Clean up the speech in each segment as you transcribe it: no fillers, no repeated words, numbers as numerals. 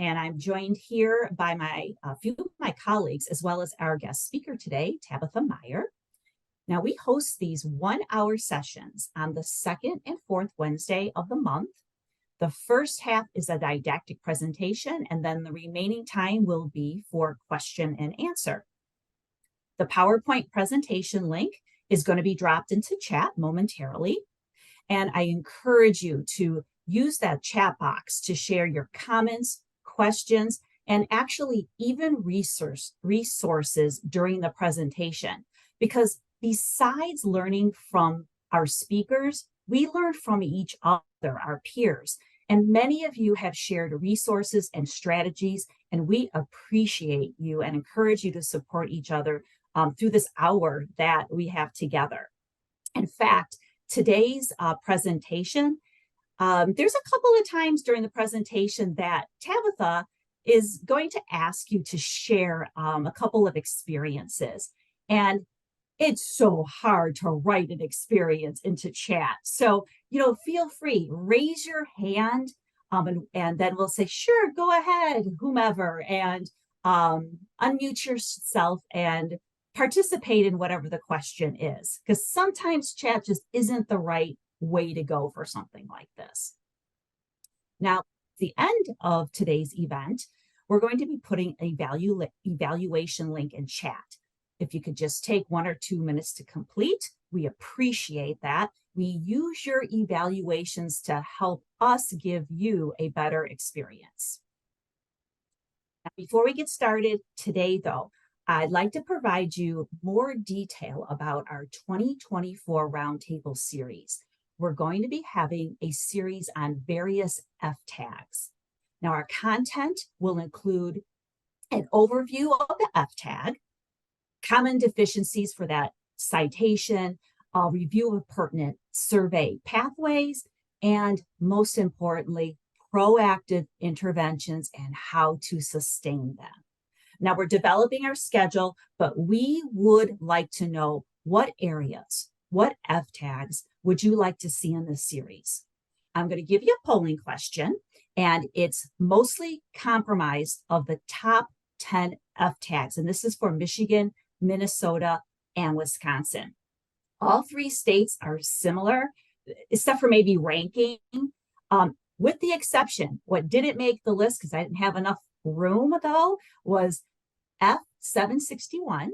and I'm joined here by a few of my colleagues, as well as our guest speaker today, Tabitha Meyer. Now, we host these 1-hour sessions on the second and fourth Wednesday of the month. The first half is a didactic presentation, and then the remaining time will be for question and answer. The PowerPoint presentation link is going to be dropped into chat momentarily, and I encourage you to use that chat box to share your comments, questions, and actually even resources during the presentation. Because besides learning from our speakers, we learn from each other, our peers. And many of you have shared resources and strategies, and we appreciate you and encourage you to support each other through this hour that we have together. In fact, today's presentation, there's a couple of times during the presentation that Tabitha is going to ask you to share a couple of experiences. And it's so hard to write an experience into chat. So, feel free, raise your hand, and then we'll say, sure, go ahead, whomever, and unmute yourself and participate in whatever the question is. Because sometimes chat just isn't the right way to go for something like this. Now, at the end of today's event, we're going to be putting an evaluation link in chat. If you could just take 1 or 2 minutes to complete, we appreciate that. We use your evaluations to help us give you a better experience. Now, before we get started today, though, I'd like to provide you more detail about our 2024 Roundtable series. We're going to be having a series on various F tags. Now, our content will include an overview of the F tag, common deficiencies for that citation, a review of pertinent survey pathways, and most importantly, proactive interventions and how to sustain them. Now, we're developing our schedule, but we would like to know what areas, what F tags would you like to see in this series? I'm going to give you a polling question, and it's mostly comprised of the top 10 F tags, and this is for Michigan, Minnesota, and Wisconsin. All 3 states are similar, except for maybe ranking, with the exception, what didn't make the list because I didn't have enough room though, was F761,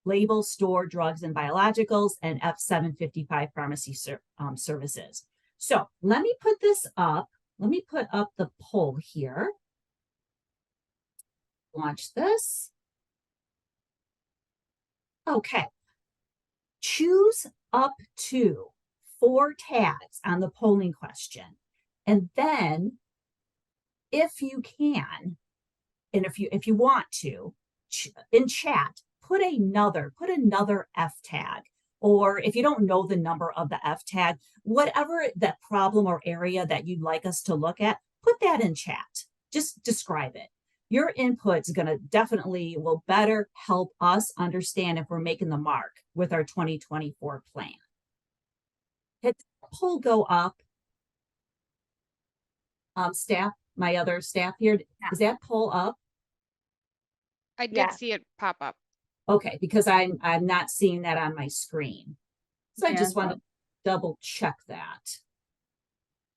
label, store, drugs, and biologicals, and F755, pharmacy services. So let me put this up. Let me put up the poll here. Launch this. Okay. Choose up to 4 tags on the polling question. And then, if you can, and if you want to, in chat, put another F tag. Or if you don't know the number of the F tag, whatever that problem or area that you'd like us to look at, put that in chat. Just describe it. Your input is going to will better help us understand if we're making the mark with our 2024 plan. Hit the poll go up. Staff, my other staff here, is that poll up? I did see it pop up. Okay, because I'm not seeing that on my screen. So I just want to double check that.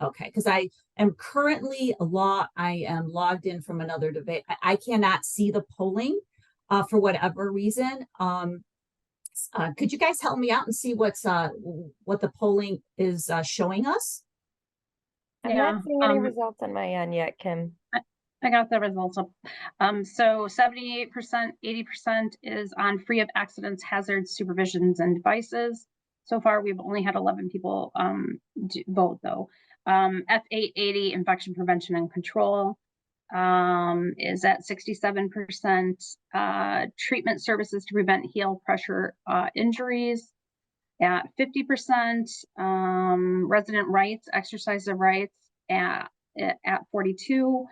Okay, because I am currently I am logged in from another device. I cannot see the polling for whatever reason. Could you guys help me out and see what the polling is showing us? I'm not seeing any results on my end yet, Kim. I got the results up. So 78%, 80% is on free of accidents, hazards, supervisions, and devices. So far, we've only had 11 people vote, though. F880, infection prevention and control, is at 67%. Treatment services to prevent heel pressure injuries at 50%. Resident rights, exercise of rights at 42%.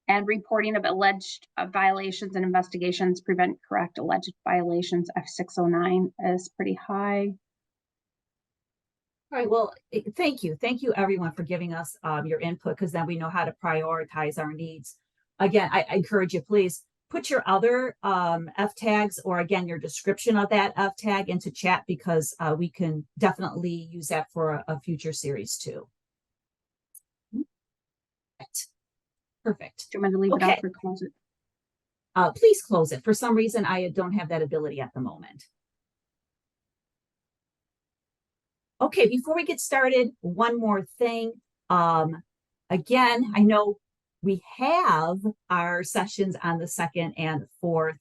And reporting of alleged violations and investigations, prevent, correct alleged violations, F609 is pretty high. All right, well, thank you. Thank you, everyone, for giving us your input, because then we know how to prioritize our needs again, I encourage you, please put your other F tags or again, your description of that F tag into chat because we can definitely use that for a future series too. Perfect. Do you want me to leave it Okay. up or close it? Please close it. For some reason, I don't have that ability at the moment. Okay, before we get started, one more thing. Again, I know we have our sessions on the second and fourth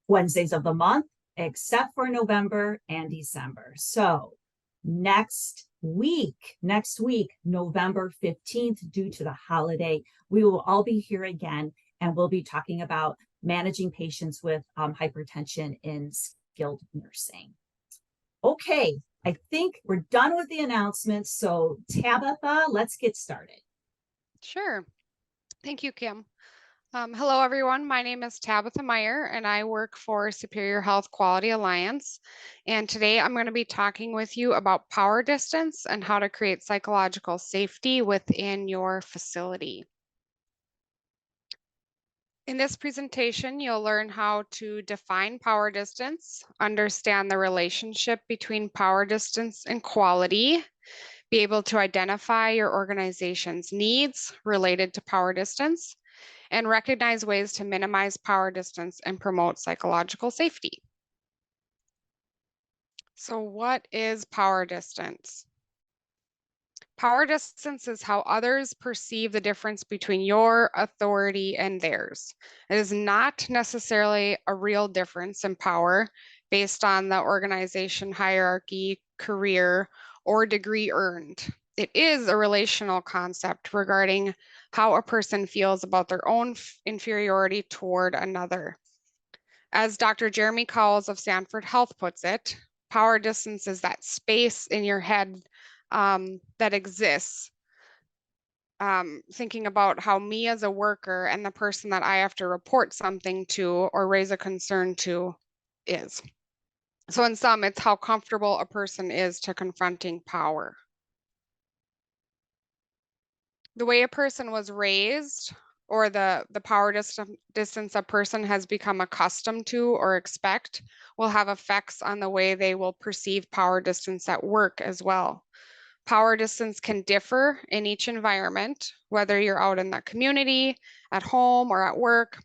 Wednesdays of the month, except for November and December. So next week, November 15th, due to the holiday, we will all be here again, and we'll be talking about managing patients with hypertension in skilled nursing. Okay, I think we're done with the announcements. So Tabitha, let's get started. Sure. Thank you, Kim. Hello, everyone. My name is Tabitha Meyer, and I work for Superior Health Quality Alliance. And today I'm going to be talking with you about power distance and how to create psychological safety within your facility. In this presentation, you'll learn how to define power distance, understand the relationship between power distance and quality, be able to identify your organization's needs related to power distance, and recognize ways to minimize power distance and promote psychological safety. So what is power distance? Power distance is how others perceive the difference between your authority and theirs. It is not necessarily a real difference in power based on the organization hierarchy, career, or degree earned. It is a relational concept regarding how a person feels about their own inferiority toward another. As Dr. Jeremy Cowles of Sanford Health puts it, power distance is that space in your head that exists. Thinking about how me as a worker and the person that I have to report something to or raise a concern to is. So in sum, it's how comfortable a person is to confronting power. The way a person was raised or the power distance a person has become accustomed to or expect will have effects on the way they will perceive power distance at work as well. Power distance can differ in each environment, whether you're out in the community, at home, or at work.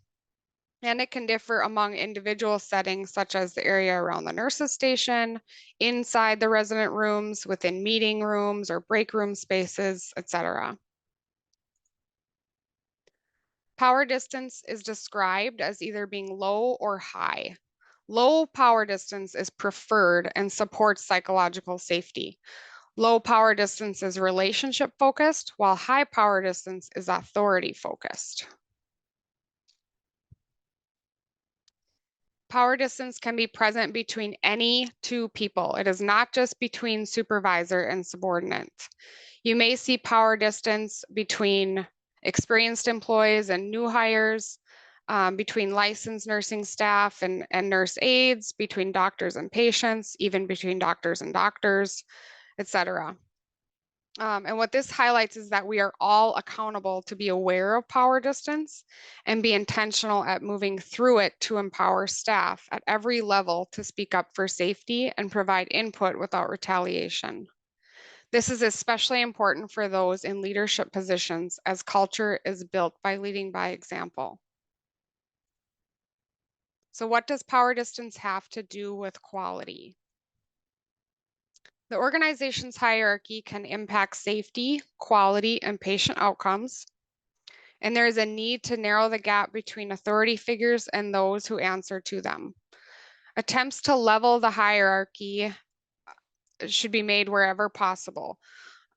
And it can differ among individual settings, such as the area around the nurse's station, inside the resident rooms, within meeting rooms or break room spaces, etc. Power distance is described as either being low or high. Low power distance is preferred and supports psychological safety. Low power distance is relationship focused, while high power distance is authority focused. Power distance can be present between any two people. It is not just between supervisor and subordinate. You may see power distance between experienced employees and new hires, between licensed nursing staff and nurse aides, between doctors and patients, even between doctors and doctors, etc. And what this highlights is that we are all accountable to be aware of power distance and be intentional at moving through it to empower staff at every level to speak up for safety and provide input without retaliation. This is especially important for those in leadership positions as culture is built by leading by example. So what does power distance have to do with quality? The organization's hierarchy can impact safety, quality, and patient outcomes, and there is a need to narrow the gap between authority figures and those who answer to them. Attempts to level the hierarchy should be made wherever possible.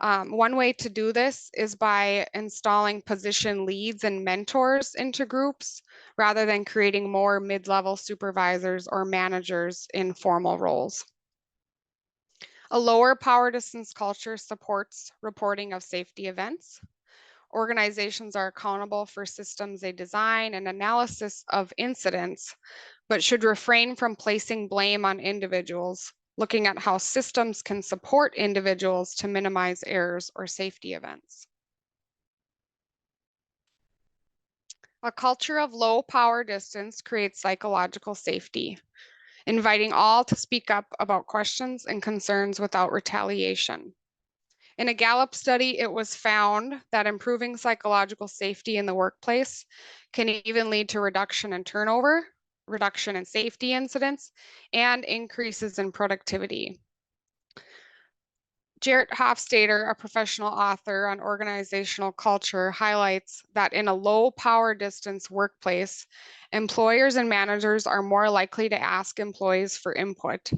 One way to do this is by installing position leads and mentors into groups rather than creating more mid-level supervisors or managers in formal roles. A lower power distance culture supports reporting of safety events. Organizations are accountable for systems they design and analysis of incidents, but should refrain from placing blame on individuals, looking at how systems can support individuals to minimize errors or safety events. A culture of low power distance creates psychological safety, inviting all to speak up about questions and concerns without retaliation. In a Gallup study, it was found that improving psychological safety in the workplace can even lead to reduction in turnover, reduction in safety incidents, and increases in productivity. Jarrett Hofstadter, a professional author on organizational culture, highlights that in a low power distance workplace, employers and managers are more likely to ask employees for input.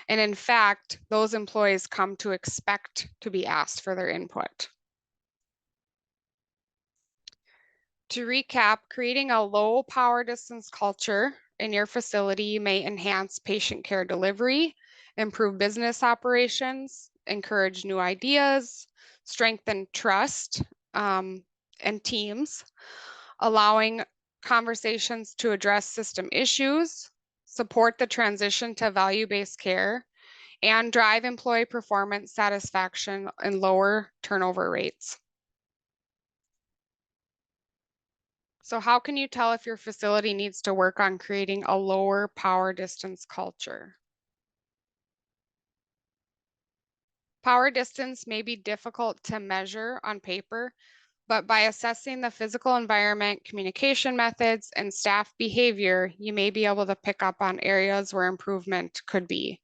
And in fact, those employees come to expect to be asked for their input. To recap, creating a low power distance culture in your facility may enhance patient care delivery, improve business operations, encourage new ideas, strengthen trust and teams, allowing conversations to address system issues, support the transition to value-based care, and drive employee performance satisfaction and lower turnover rates. So how can you tell if your facility needs to work on creating a lower power distance culture? Power distance may be difficult to measure on paper, but by assessing the physical environment, communication methods, and staff behavior, you may be able to pick up on areas where improvement could be.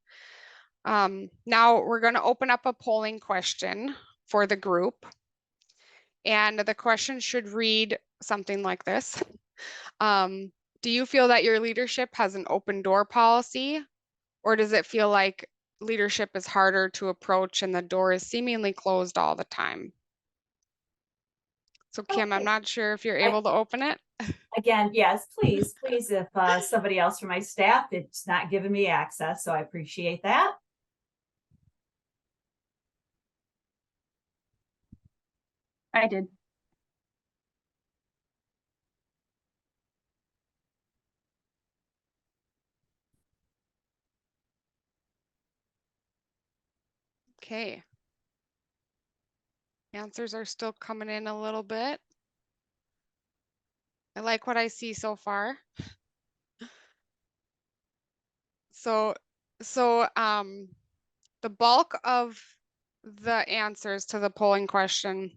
Now we're going to open up a polling question for the group. And the question should read something like this. Do you feel that your leadership has an open door policy, or does it feel like leadership is harder to approach and the door is seemingly closed all the time? So Kim, I'm Okay. not sure if you're able to open it. Again, yes, please, if somebody else from my staff, it's not giving me access, so I appreciate that. I did. Okay. Answers are still coming in a little bit. I like what I see so far. So the bulk of the answers to the polling question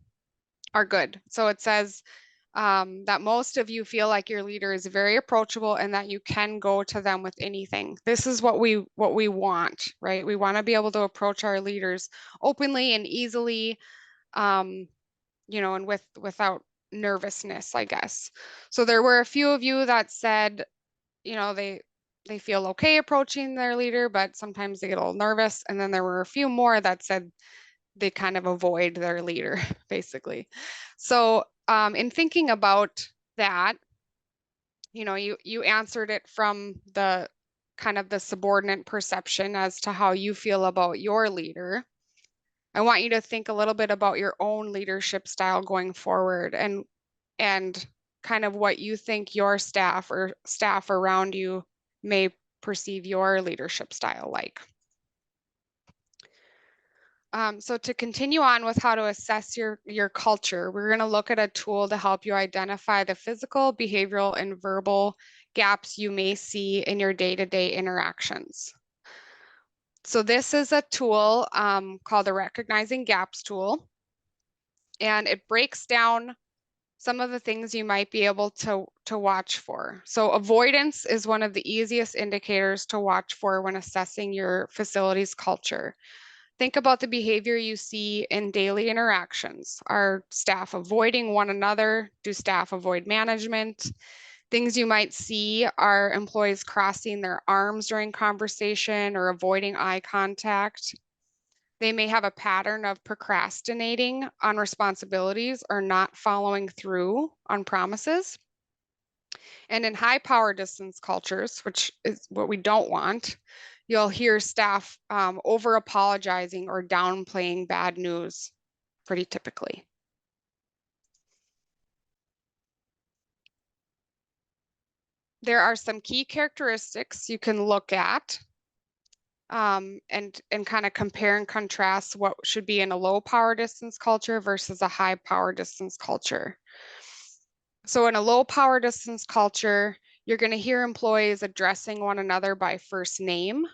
are good. So it says that most of you feel like your leader is very approachable and that you can go to them with anything. This is what we want, right? We want to be able to approach our leaders openly and easily, you know, and without nervousness, I guess. So there were a few of you that said, you know, they feel okay approaching their leader, but sometimes they get a little nervous. And then there were a few more that said they kind of avoid their leader, basically. So in thinking about that, you know, you answered it from the kind of the subordinate perception as to how you feel about your leader. I want you to think a little bit about your own leadership style going forward and kind of what you think your staff or staff around you may perceive your leadership style like. So to continue on with how to assess your culture, we're going to look at a tool to help you identify the physical, behavioral, and verbal gaps you may see in your day-to-day interactions. So this is a tool called the Recognizing Gaps tool, and it breaks down some of the things you might be able to watch for. So avoidance is one of the easiest indicators to watch for when assessing your facility's culture. Think about the behavior you see in daily interactions. Are staff avoiding one another? Do staff avoid management? Things you might see are employees crossing their arms during conversation or avoiding eye contact. They may have a pattern of procrastinating on responsibilities or not following through on promises. And in high power distance cultures, which is what we don't want, you'll hear staff over apologizing or downplaying bad news pretty typically. There are some key characteristics you can look at and kind of compare and contrast what should be in a low power distance culture versus a high power distance culture. So in a low power distance culture, you're going to hear employees addressing one another by first name.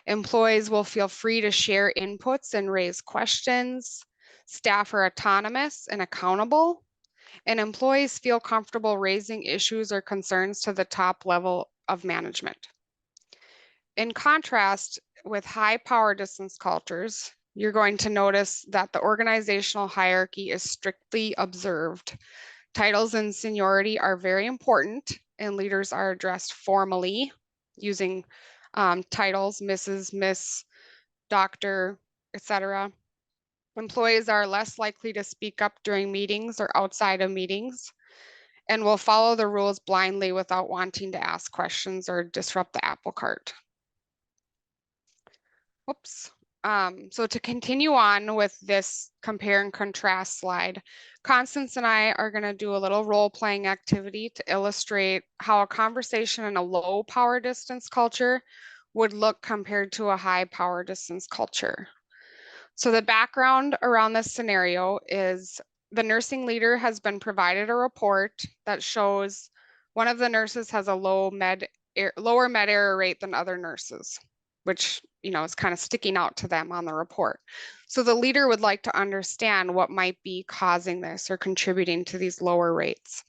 Employees will feel free to share inputs and raise questions. Staff are autonomous and accountable, and employees feel comfortable raising issues or concerns to the top level of management. In contrast with high power distance cultures, you're going to notice that the organizational hierarchy is strictly observed. Titles and seniority are very important, and leaders are addressed formally using titles, Mrs., Miss, Doctor, etc. Employees are less likely to speak up during meetings or outside of meetings, and will follow the rules blindly without wanting to ask questions or disrupt the apple cart. Whoops. So to continue on with this compare and contrast slide, Constance and I are going to do a little role-playing activity to illustrate how a conversation in a low power distance culture would look compared to a high power distance culture. So the background around this scenario is the nursing leader has been provided a report that shows one of the nurses has a lower med error rate than other nurses, which is kind of sticking out to them on the report. So the leader would like to understand what might be causing this or contributing to these lower rates.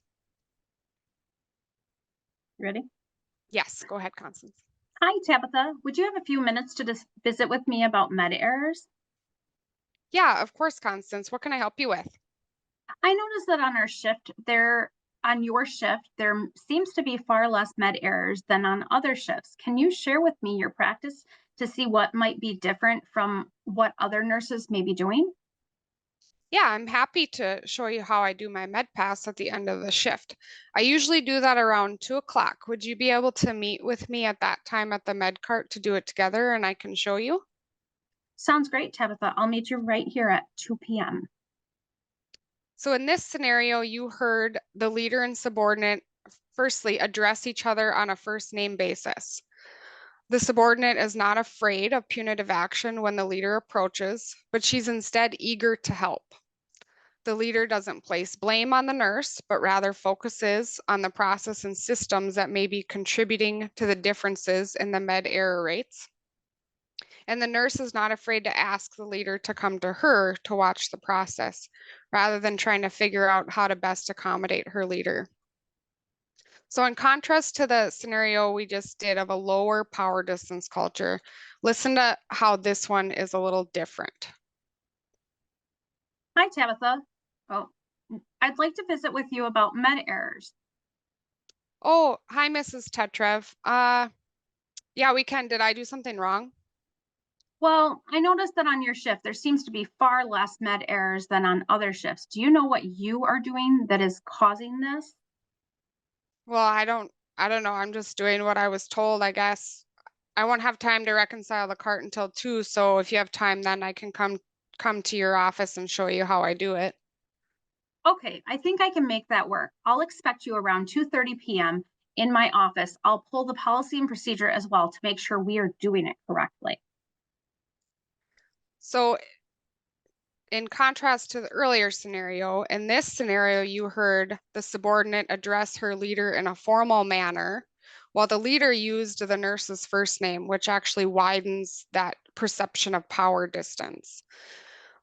Ready? Yes, go ahead, Constance. Hi, Tabitha. Would you have a few minutes to just visit with me about med errors? Yeah, of course, Constance. What can I help you with? I noticed that on your shift, there seems to be far less med errors than on other shifts. Can you share with me your practice to see what might be different from what other nurses may be doing? Yeah, I'm happy to show you how I do my med pass at the end of the shift. I usually do that around 2 o'clock. Would you be able to meet with me at that time at the med cart to do it together and I can show you? Sounds great, Tabitha. I'll meet you right here at 2 p.m. So in this scenario, you heard the leader and subordinate firstly address each other on a first name basis. The subordinate is not afraid of punitive action when the leader approaches, but she's instead eager to help. The leader doesn't place blame on the nurse, but rather focuses on the process and systems that may be contributing to the differences in the med error rates. And the nurse is not afraid to ask the leader to come to her to watch the process, rather than trying to figure out how to best accommodate her leader. So in contrast to the scenario we just did of a lower power distance culture, listen to how this one is a little different. Hi, Tabitha. Oh, I'd like to visit with you about med errors. Oh, hi, Mrs. Tetrev. Yeah, we can. Did I do something wrong? Well, I noticed that on your shift, there seems to be far less med errors than on other shifts. Do you know what you are doing that is causing this? Well, I don't know. I'm just doing what I was told, I guess. I won't have time to reconcile the cart until 2, so if you have time, then I can come to your office and show you how I do it. Okay, I think I can make that work. I'll expect you around 2:30 p.m. in my office. I'll pull the policy and procedure as well to make sure we are doing it correctly. So in contrast to the earlier scenario, in this scenario, you heard the subordinate address her leader in a formal manner, while the leader used the nurse's first name, which actually widens that perception of power distance.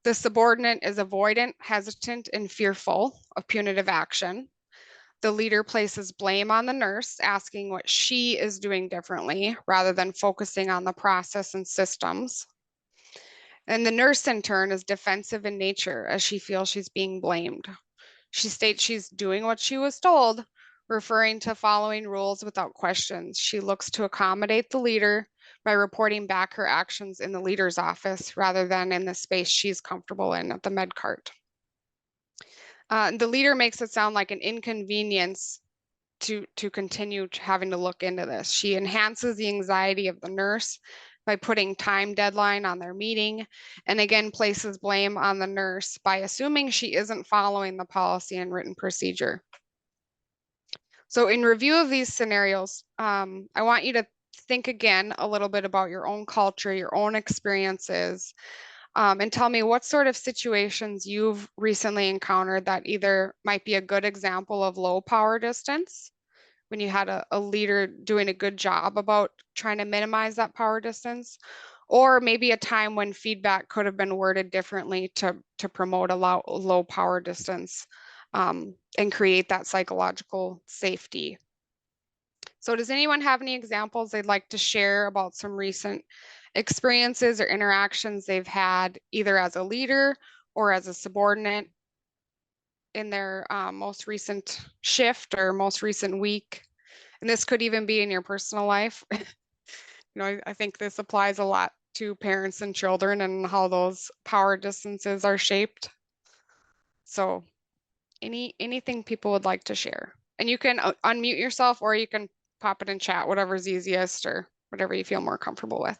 The subordinate is avoidant, hesitant, and fearful of punitive action. The leader places blame on the nurse, asking what she is doing differently rather than focusing on the process and systems. And the nurse, in turn, is defensive in nature as she feels she's being blamed. She states she's doing what she was told, referring to following rules without questions. She looks to accommodate the leader by reporting back her actions in the leader's office rather than in the space she's comfortable in at the med cart. The leader makes it sound like an inconvenience to continue having to look into this. She enhances the anxiety of the nurse by putting time deadline on their meeting, and again places blame on the nurse by assuming she isn't following the policy and written procedure. So in review of these scenarios, I want you to think again a little bit about your own culture, your own experiences, And tell me what sort of situations you've recently encountered that either might be a good example of low power distance, when you had a leader doing a good job about trying to minimize that power distance, or maybe a time when feedback could have been worded differently to promote a low power distance and create that psychological safety. So does anyone have any examples they'd like to share about some recent experiences or interactions they've had either as a leader or as a subordinate in their most recent shift or most recent week? And this could even be in your personal life. I think this applies a lot to parents and children and how those power distances are shaped. So anything people would like to share. And you can unmute yourself, or you can pop it in chat, whatever's easiest or whatever you feel more comfortable with.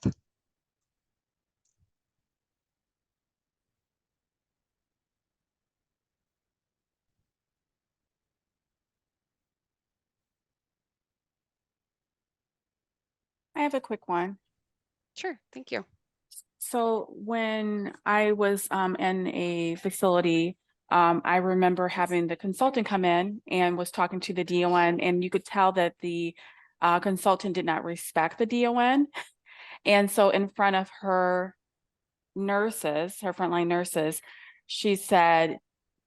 I have a quick one. Sure, thank you. So when I was in a facility, I remember having the consultant come in and was talking to the DON, and you could tell that the consultant did not respect the DON. And so in front of her nurses, her frontline nurses, she said,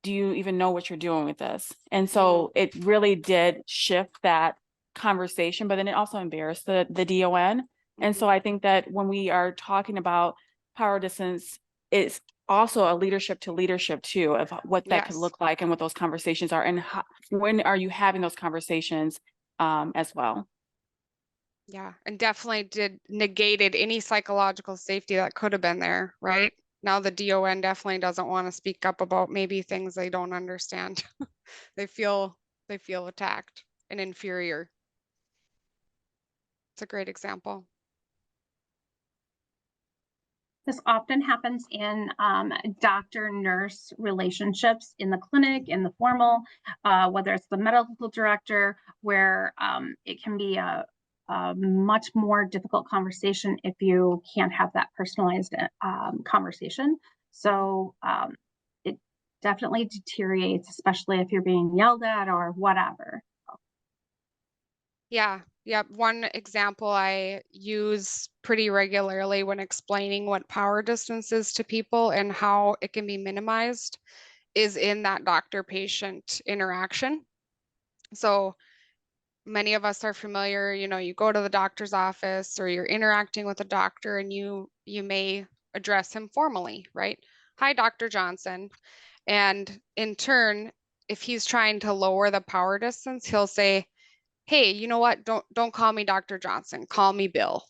"Do you even know what you're doing with this?" And so it really did shift that conversation, but then it also embarrassed the DON. And so I think that when we are talking about power distance, it's also a leadership to leadership too, of what that could Yes. look like and what those conversations are, and how, when are you having those conversations as well. Yeah, and definitely negated any psychological safety that could have been there, right? Now the DON definitely doesn't want to speak up about maybe things they don't understand. They feel attacked and inferior. It's a great example. This often happens in doctor-nurse relationships in the clinic, in the formal, whether it's the medical director, where it can be a much more difficult conversation if you can't have that personalized conversation. So it definitely deteriorates, especially if you're being yelled at or whatever. Yeah, one example I use pretty regularly when explaining what power distance is to people and how it can be minimized is in that doctor-patient interaction. So many of us are familiar, you go to the doctor's office or you're interacting with a doctor, and you may address him formally, right? "Hi, Dr. Johnson." And in turn, if he's trying to lower the power distance, he'll say, "Hey, you know what? Don't call me Dr. Johnson. Call me Bill."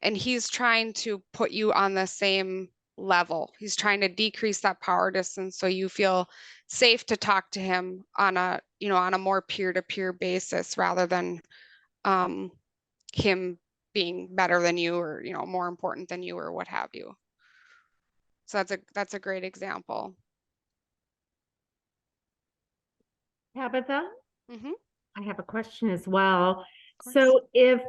And he's trying to put you on the same level. He's trying to decrease that power distance so you feel safe to talk to him on a more peer-to-peer basis, rather than him being better than you, or more important than you, or what have you. So that's a great example. Tabitha, Mm-hmm. I have a question as well. So if,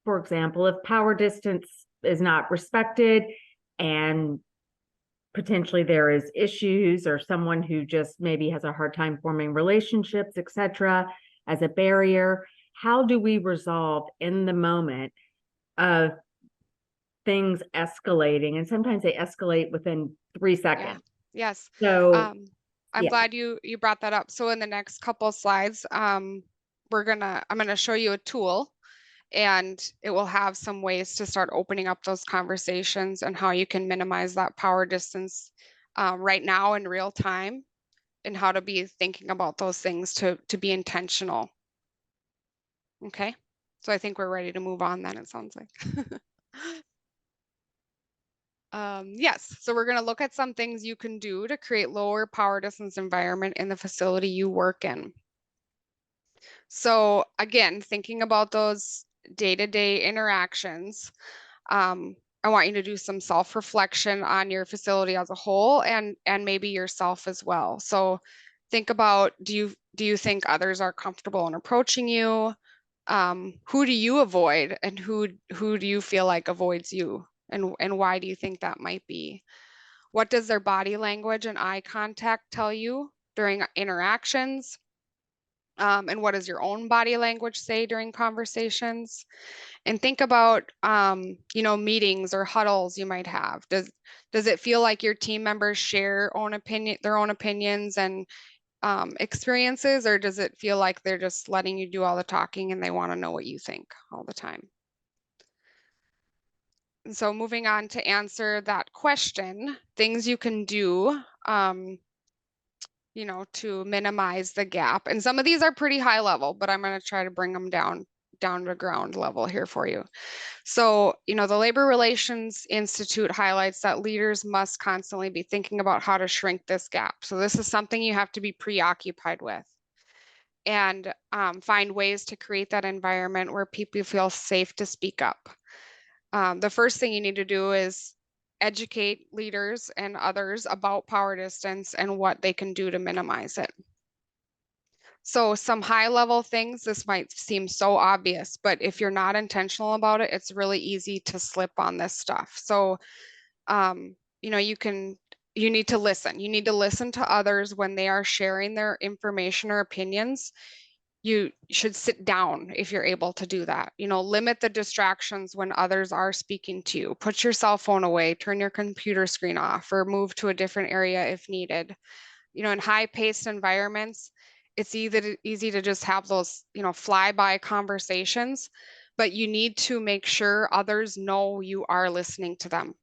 for example, if power distance is not respected and potentially there is issues, or someone who just maybe has a hard time forming relationships, etc., as a barrier, how do we resolve in the moment of things escalating? And sometimes they escalate within 3 seconds. Yes. So I'm yeah. glad you brought that up. So in the next couple slides, I'm gonna show you a tool, and it will have some ways to start opening up those conversations and how you can minimize that power distance right now in real time, and how to be thinking about those things to be intentional. Okay, so I think we're ready to move on then, it sounds like. Yes, so we're going to look at some things you can do to create lower power distance environment in the facility you work in. So again, thinking about those day-to-day interactions, I want you to do some self-reflection on your facility as a whole, and maybe yourself as well. So think about, do you think others are comfortable in approaching you? Who do you avoid, and who do you feel like avoids you And why do you think that might be? What does their body language and eye contact tell you during interactions? And what does your own body language say during conversations? And think about, you know, meetings or huddles you might have. Does it feel like your team members share their own opinions and experiences, or does it feel like they're just letting you do all the talking and they want to know what you think all the time? And so moving on to answer that question, things you can do, you know, to minimize the gap. And some of these are pretty high level, but I'm going to try to bring them down to ground level here for you. So, you know, the Labor Relations Institute highlights that leaders must constantly be thinking about how to shrink this gap. So this is something you have to be preoccupied with, and find ways to create that environment where people feel safe to speak up. The first thing you need to do is educate leaders and others about power distance and what they can do to minimize it. So some high level things, this might seem so obvious, but if you're not intentional about it, it's really easy to slip on this stuff. So, you know, you need to listen. You need to listen to others when they are sharing their information or opinions. You should sit down if you're able to do that. You know, limit the distractions when others are speaking to you. Put your cell phone away, turn your computer screen off, or move to a different area if needed. You know, in high-paced environments, it's easy to just have those, you know, fly-by conversations, but you need to make sure others know you are listening to them.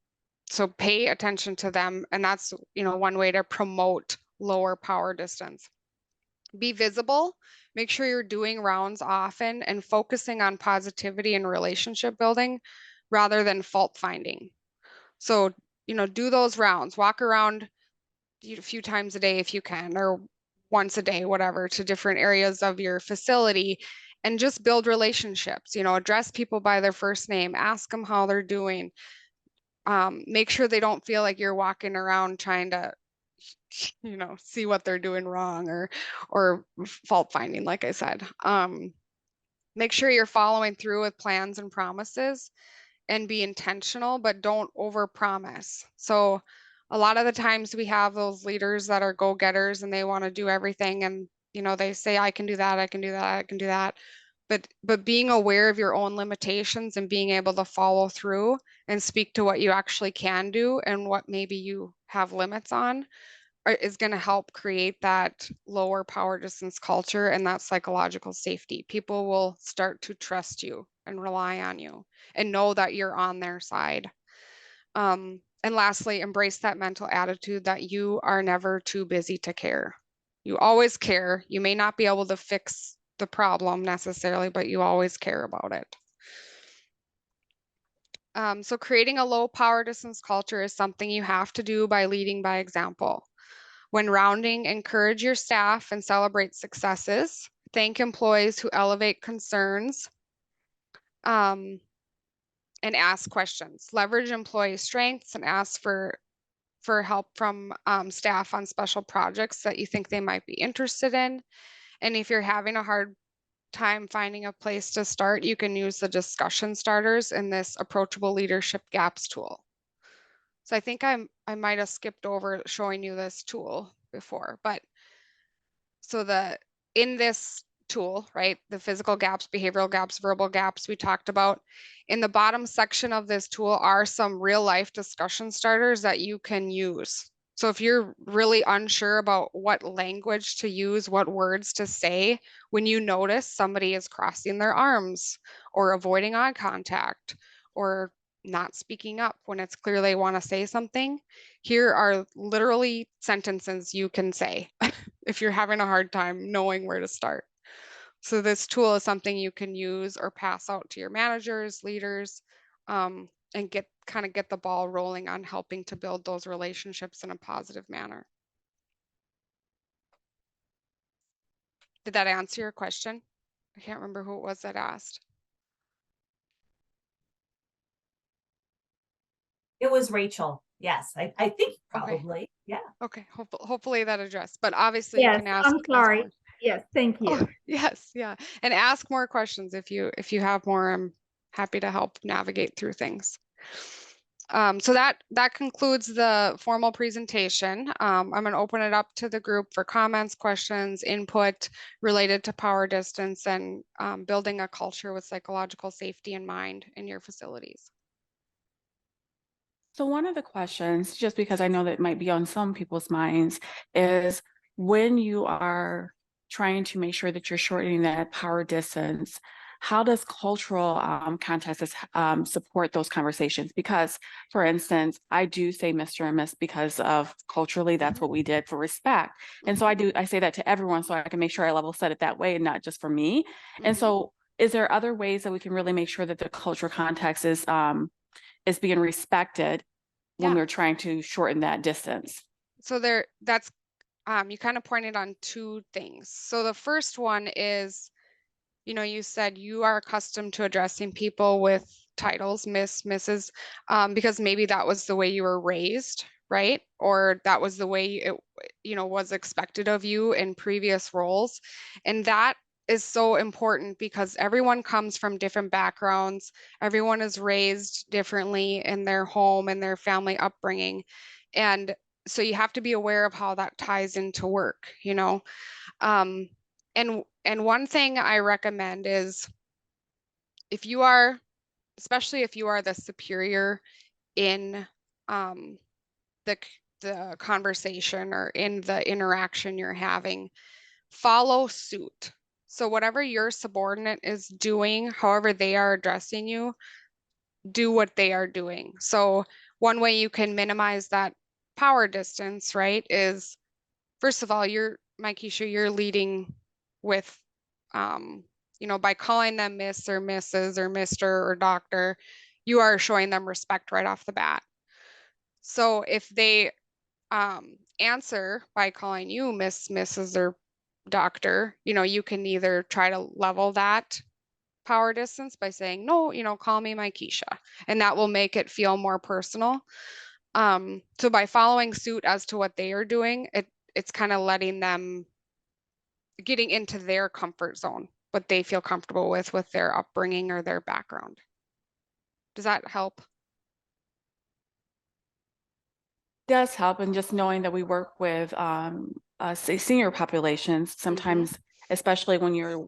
So pay attention to them, and that's, you know, one way to promote lower power distance. Be visible, make sure you're doing rounds often and focusing on positivity and relationship building rather than fault finding. So, you know, do those rounds, walk around a few times a day if you can, or once a day, whatever, to different areas of your facility, and just build relationships. You know, address people by their first name, ask them how they're doing. Make sure they don't feel like you're walking around trying to, you know, see what they're doing wrong or fault finding, like I said. Make sure you're following through with plans and promises, and be intentional, but don't overpromise. So a lot of the times we have those leaders that are go-getters and they want to do everything, and you know, they say, I can do that, I can do that, I can do that. But being aware of your own limitations and being able to follow through and speak to what you actually can do and what maybe you have limits on is going to help create that lower power distance culture and that psychological safety. People will start to trust you and rely on you and know that you're on their side. And lastly, embrace that mental attitude that you are never too busy to care. You always care. You may not be able to fix the problem necessarily, but you always care about it. So creating a low power distance culture is something you have to do by leading by example. When rounding, encourage your staff and celebrate successes. Thank employees who elevate concerns, and ask questions. Leverage employee strengths and ask for help from staff on special projects that you think they might be interested in. And if you're having a hard time finding a place to start, you can use the discussion starters in this approachable leadership gaps tool. So I think I might have skipped over showing you this tool before, but so in this tool, right, the physical gaps, behavioral gaps, verbal gaps we talked about, in the bottom section of this tool are some real life discussion starters that you can use. So if you're really unsure about what language to use, what words to say, when you notice somebody is crossing their arms or avoiding eye contact or not speaking up when it's clear they want to say something, here are literally sentences you can say if you're having a hard time knowing where to start. So this tool is something you can use or pass out to your managers, leaders, and get the ball rolling on helping to build those relationships in a positive manner. Did that answer your question? I can't remember who it was that asked. It was Rachel. Yes, I think probably. Okay. Yeah. Okay. Hopefully that addressed, but obviously you Yes, can ask. I'm sorry. Yes, thank you. Oh, yes, yeah. And ask more questions if you have more. I'm happy to help navigate through things. So that concludes the formal presentation. I'm going to open it up to the group for comments, questions, input related to power distance and building a culture with psychological safety in mind in your facilities. So one of the questions, just because I know that might be on some people's minds, is when you are trying to make sure that you're shortening that power distance, how does cultural contexts support those conversations? Because, for instance, I do say Mr. and Miss because of culturally, that's what we did for respect. And so I say that to everyone so I can make sure I level set it that way and not just for me. And so is there other ways that we can really make sure that the cultural context is being respected when we're trying to shorten that distance? So that's you kind of pointed on two things. So the first one is, you said you are accustomed to addressing people with titles, Miss, Mrs., because maybe that was the way you were raised, right? Or that was the way it, was expected of you in previous roles. And that is so important because everyone comes from different backgrounds. Everyone is raised differently in their home and their family upbringing. And so you have to be aware of how that ties into work, and one thing I recommend is especially if you are the superior in the conversation or in the interaction you're having, follow suit. So whatever your subordinate is doing, however they are addressing you, do what they are doing. So one way you can minimize that power distance, right, is first of all, Keisha, you're leading with, by calling them Miss or Mrs. or Mr. or Doctor, you are showing them respect right off the bat. So if they answer by calling you Miss, Mrs. or Doctor, you can either try to level that power distance by saying, no, call me my Keisha, and that will make it feel more personal. So by following suit as to what they are doing, it's kind of letting them getting into their comfort zone, what they feel comfortable with their upbringing or their background. Does that help? Does help, and just knowing that we work with say senior populations sometimes, especially when you're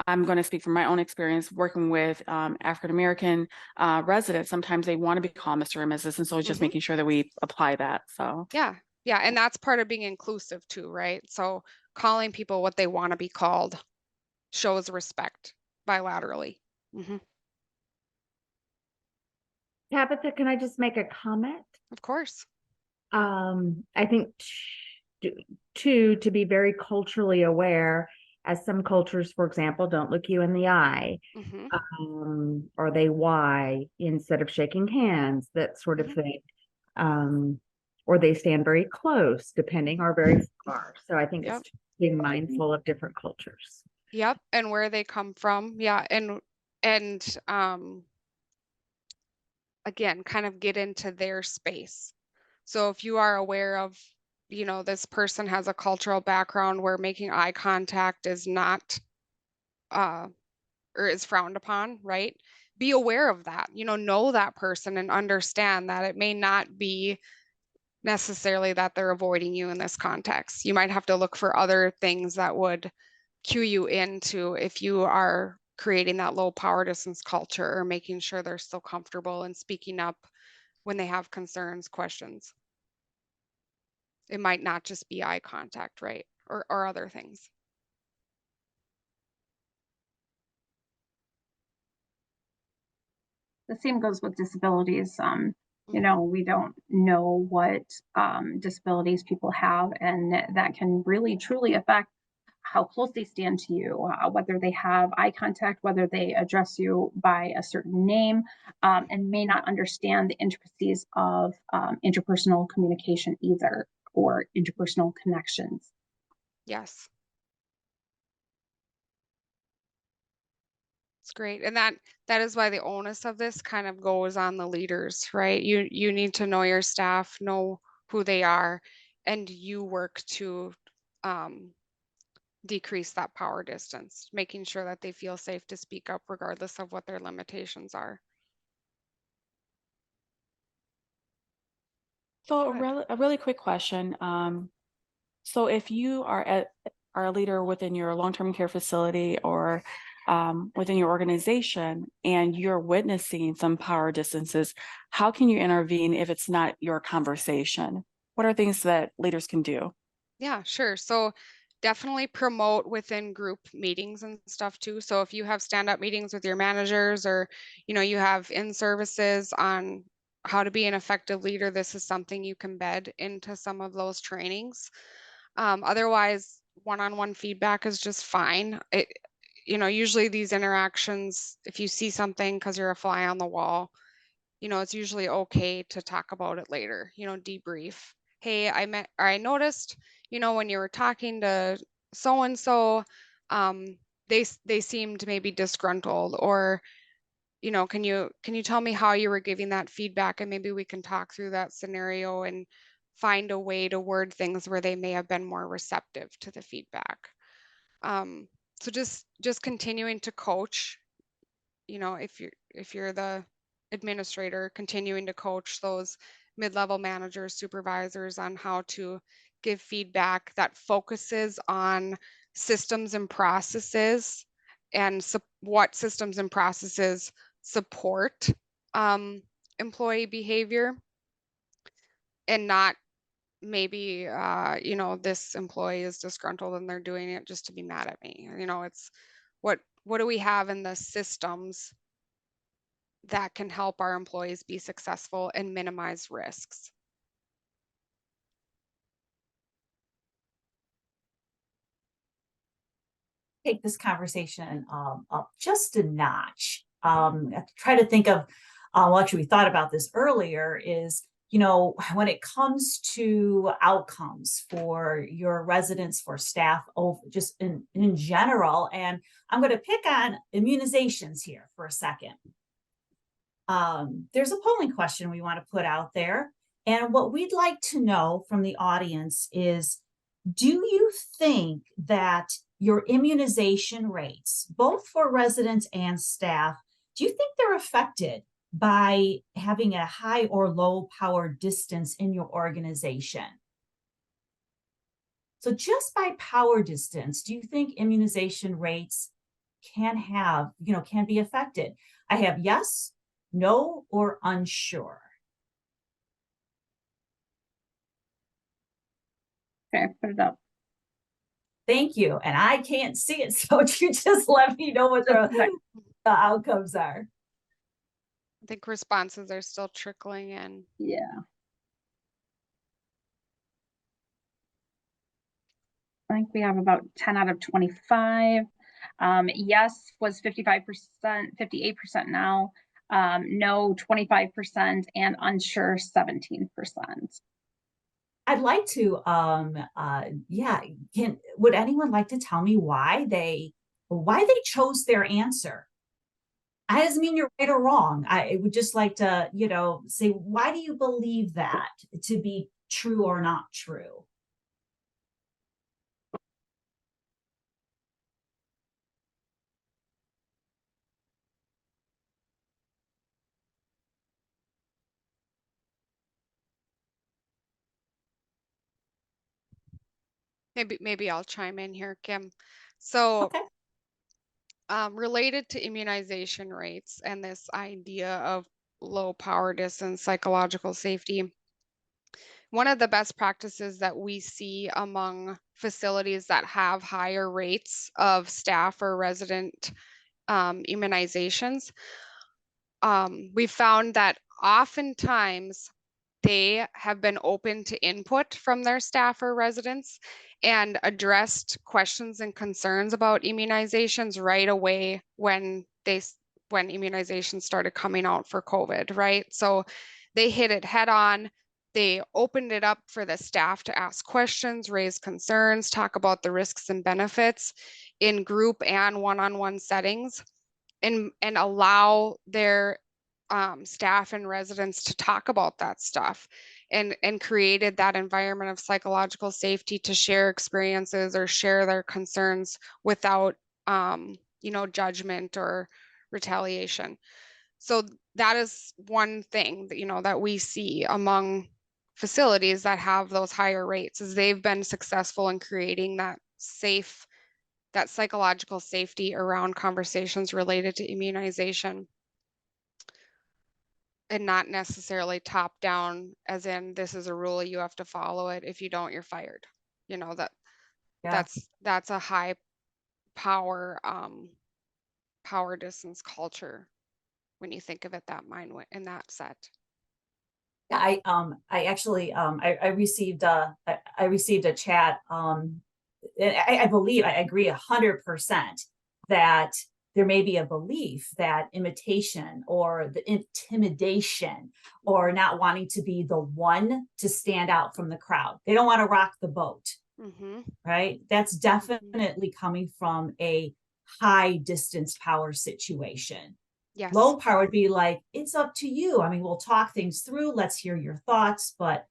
I'm going to speak from my own experience working with African American residents. Sometimes they want to be called Mr. and Mrs. And so it's just making sure that we apply that. So yeah, and that's part of being inclusive too, right? So calling people what they want to be called shows respect bilaterally. Tabitha, can I just make a comment? Of course. I think to be very culturally aware, as some cultures, for example, don't look you in the eye, or they why instead of shaking hands, that sort of thing. Or they stand very close, depending, or very far. So I think it's being mindful of different cultures. Yep, and where they come from. Yeah, and again, kind of get into their space. So if you are aware of, this person has a cultural background where making eye contact is not or is frowned upon, right? Be aware of that, know that person and understand that it may not be necessarily that they're avoiding you in this context. You might have to look for other things that would cue you into if you are creating that low power distance culture or making sure they're still comfortable and speaking up when they have concerns, questions. It might not just be eye contact, right? Or other things. The same goes with disabilities. We don't know what disabilities people have, and that can really truly affect how close they stand to you, whether they have eye contact, whether they address you by a certain name, and may not understand the intricacies of interpersonal communication either, or interpersonal connections. Yes. It's great. And that is why the onus of this kind of goes on the leaders, right? You need to know your staff, know who they are, and you work to decrease that power distance, making sure that they feel safe to speak up regardless of what their limitations are. So Go ahead. a really quick question. So if you are a leader within your long-term care facility or within your organization and you're witnessing some power distances, how can you intervene if it's not your conversation? What are things that leaders can do? Yeah, sure. So definitely promote within group meetings and stuff too. So if you have stand-up meetings with your managers or, you have in-services on how to be an effective leader, this is something you can bed into some of those trainings. Otherwise, one-on-one feedback is just fine. Usually these interactions, if you see something because you're a fly on the wall, it's usually okay to talk about it later, debrief. Hey, I noticed, when you were talking to so and so, they seemed maybe disgruntled, or, can you tell me how you were giving that feedback, and maybe we can talk through that scenario and find a way to word things where they may have been more receptive to the feedback. So just continuing to coach, if you're the administrator, continuing to coach those mid-level managers, supervisors on how to give feedback that focuses on systems and processes and what systems and processes support employee behavior, and not maybe this employee is disgruntled and they're doing it just to be mad at me. It's what do we have in the systems that can help our employees be successful and minimize risks. Take this conversation up just a notch. Try to think of, well, actually, we thought about this earlier, is, when it comes to outcomes for your residents, for staff, just in general, and I'm going to pick on immunizations here for a second. There's a polling question we want to put out there. And what we'd like to know from the audience is, do you think that your immunization rates, both for residents and staff, do you think they're affected by having a high or low power distance in your organization? So just by power distance, do you think immunization rates can be affected? I have yes, no, or unsure. Okay, put it up. Thank you. And I can't see it, so you just let me know what the outcomes are. I think responses are still trickling in. Yeah. I think we have about 10 out of 25. Yes was 55%, 58% now. No, 25%, and unsure 17%. I'd like to, would anyone like to tell me why they chose their answer? That doesn't mean you're right or wrong. I would just like to, say, why do you believe that to be true or not true? Maybe I'll chime in here, Kim. So Okay. related to immunization rates and this idea of low power distance psychological safety, one of the best practices that we see among facilities that have higher rates of staff or resident immunizations, we found that oftentimes they have been open to input from their staff or residents and addressed questions and concerns about immunizations right away when immunizations started coming out for COVID, right? So they hit it head on. They opened it up for the staff to ask questions, raise concerns, talk about the risks and benefits in group and one-on-one settings, and allow their staff and residents to talk about that stuff, and created that environment of psychological safety to share experiences or share their concerns without judgment or retaliation. So that is one thing that that we see among facilities that have those higher rates, is they've been successful in creating that psychological safety around conversations related to immunization, and not necessarily top down, as in this is a rule, you have to follow it. If you don't, you're fired. You know, Yeah. that's a high power distance culture when you think of it in that set. I actually I received I received a chat and I believe I agree 100% that there may be a belief that imitation or the intimidation or not wanting to be the one to stand out from the crowd. They don't want to rock the boat, right? That's definitely coming from a high distance power situation. Yes. Low power would be like, it's up to you. I mean, we'll talk things through. Let's hear your thoughts. But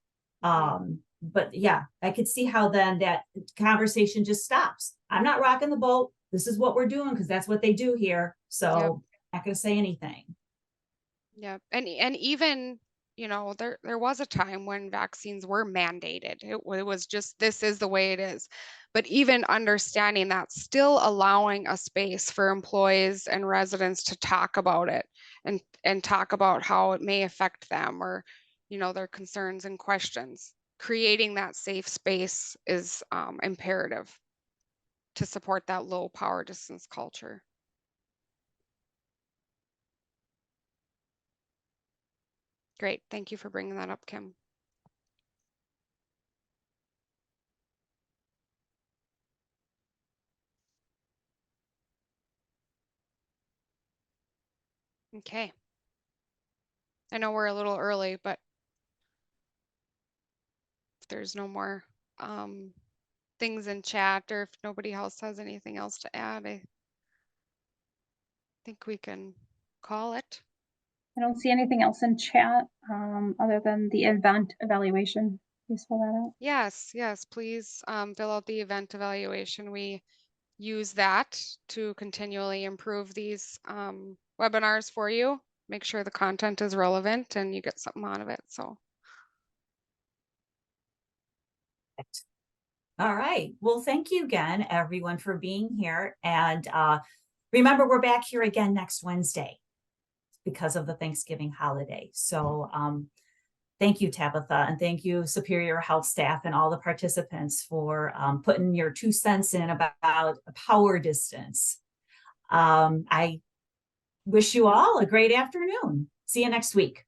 yeah, I could see how then that conversation just stops. I'm not rocking the boat. This is what we're doing because that's what they do here. So not going to say anything. Yeah. And even, you know, there was a time when vaccines were mandated. It was just, this is the way it is. But even understanding that, still allowing a space for employees and residents to talk about it and talk about how it may affect them, or, you know, their concerns and questions. Creating that safe space is imperative to support that low power distance culture. Great. Thank you for bringing that up, Kim. Okay. I know we're a little early, but if there's no more things in chat, or if nobody else has anything else to add, I think we can call it. I don't see anything else in chat other than the event evaluation. Please fill that out. Yes, please fill out the event evaluation. We use that to continually improve these webinars for you. Make sure the content is relevant and you get something out of it. So. All right. Well, thank you again, everyone, for being here. And remember, we're back here again next Wednesday because of the Thanksgiving holiday. So thank you, Tabitha, and thank you, Superior Health staff and all the participants for putting your 2 cents in about power distance. I wish you all a great afternoon. See you next week.